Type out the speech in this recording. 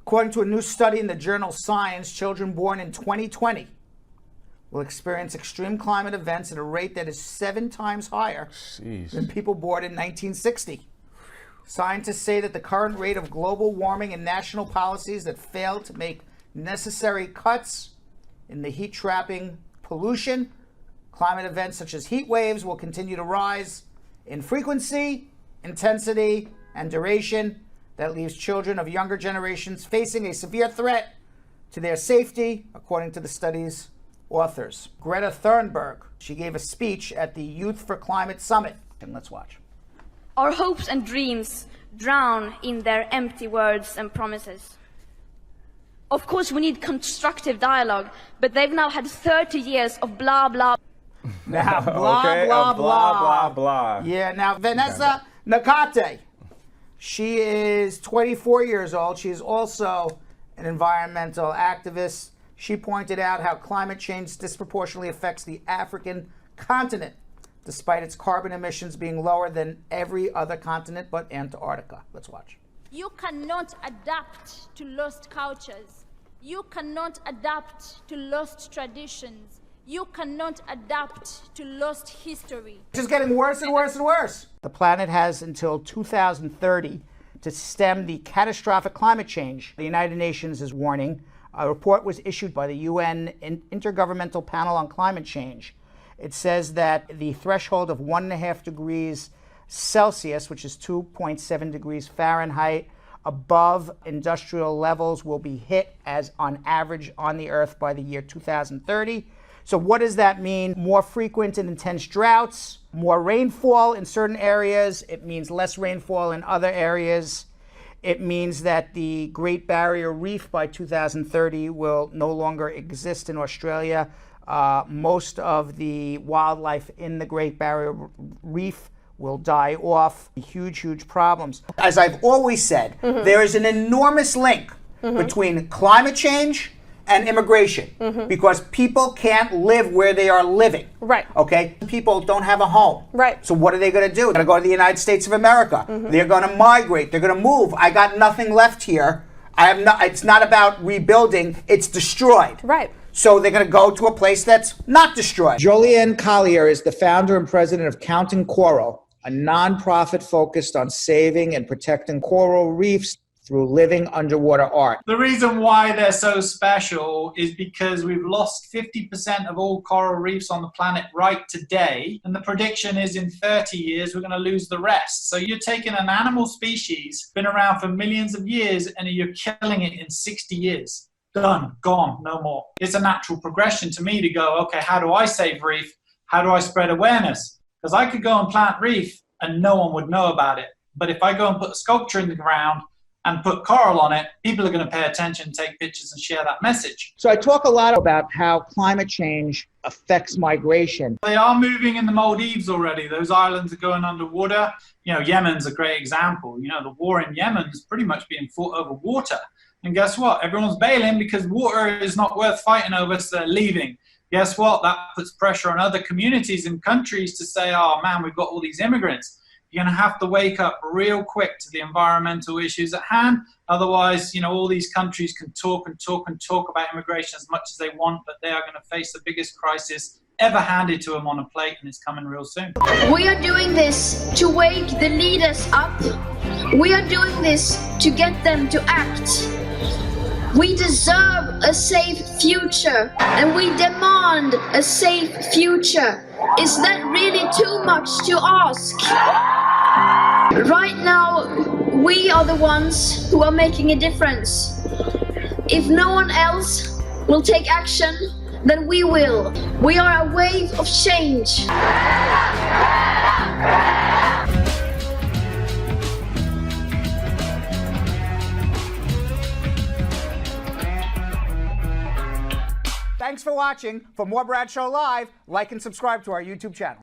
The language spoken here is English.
According to a new study in the journal Science, children born in 2020 will experience extreme climate events at a rate that is 7 times higher than people born in 1960. Scientists say that the current rate of global warming and national policies that fail to make necessary cuts in the heat-trapping pollution, climate events such as heat waves will continue to rise in frequency, intensity, and duration. That leaves children of younger generations facing a severe threat to their safety, according to the study's authors. Greta Thunberg, she gave a speech at the Youth for Climate Summit. And let's watch. Our hopes and dreams drown in their empty words and promises. Of course, we need constructive dialogue, but they've now had 30 years of blah, blah. Now, blah, okay, blah, blah, blah. Yeah, now, Vanessa Nakate. She is 24 years old. She is also an environmental activist. She pointed out how climate change disproportionately affects the African continent, despite its carbon emissions being lower than every other continent but Antarctica. Let's watch. You cannot adapt to lost cultures. You cannot adapt to lost traditions. You cannot adapt to lost history. It's just getting worse and worse and worse. The planet has until 2030 to stem the catastrophic climate change the United Nations is warning. A report was issued by the UN Intergovernmental Panel on Climate Change. It says that the threshold of 1.5 degrees Celsius, which is 2.7 degrees Fahrenheit, above industrial levels will be hit as on average on the Earth by the year 2030. So what does that mean? More frequent and intense droughts, more rainfall in certain areas. It means less rainfall in other areas. It means that the Great Barrier Reef by 2030 will no longer exist in Australia. Most of the wildlife in the Great Barrier Reef will die off. Huge, huge problems. As I've always said, there is an enormous link between climate change and immigration, because people can't live where they are living. Right. Okay? People don't have a home. Right. So what are they going to do? They're going to go to the United States of America. They're going to migrate. They're going to move. I got nothing left here. It's not about rebuilding. It's destroyed. Right. So they're going to go to a place that's not destroyed. Jolyon Collier is the founder and president of Counting Coral, a nonprofit focused on saving and protecting coral reefs through living underwater art. The reason why they're so special is because we've lost 50% of all coral reefs on the planet right today, and the prediction is in 30 years we're going to lose the rest. So you're taking an animal species, been around for millions of years, and you're killing it in 60 years. Done, gone, no more. It's a natural progression to me to go, okay, how do I save reef? How do I spread awareness? Because I could go and plant reef and no one would know about it. But if I go and put a sculpture in the ground and put coral on it, people are going to pay attention, take pictures, and share that message. So I talk a lot about how climate change affects migration. They are moving in the Maldives already. Those islands are going underwater. You know, Yemen's a great example. You know, the war in Yemen is pretty much being fought over water. And guess what? Everyone's bailing because water is not worth fighting over, so they're leaving. Guess what? That puts pressure on other communities and countries to say, oh man, we've got all these immigrants. You're going to have to wake up real quick to the environmental issues at hand. Otherwise, you know, all these countries can talk and talk and talk about immigration as much as they want, but they are going to face the biggest crisis ever handed to them on a plate, and it's coming real soon. We are doing this to wake the leaders up. We are doing this to get them to act. We deserve a safe future, and we demand a safe future. Is that really too much to ask? Right now, we are the ones who are making a difference. If no one else will take action, then we will. We are a wave of change. Thanks for watching. For more Brad Show Live, like and subscribe to our YouTube channel.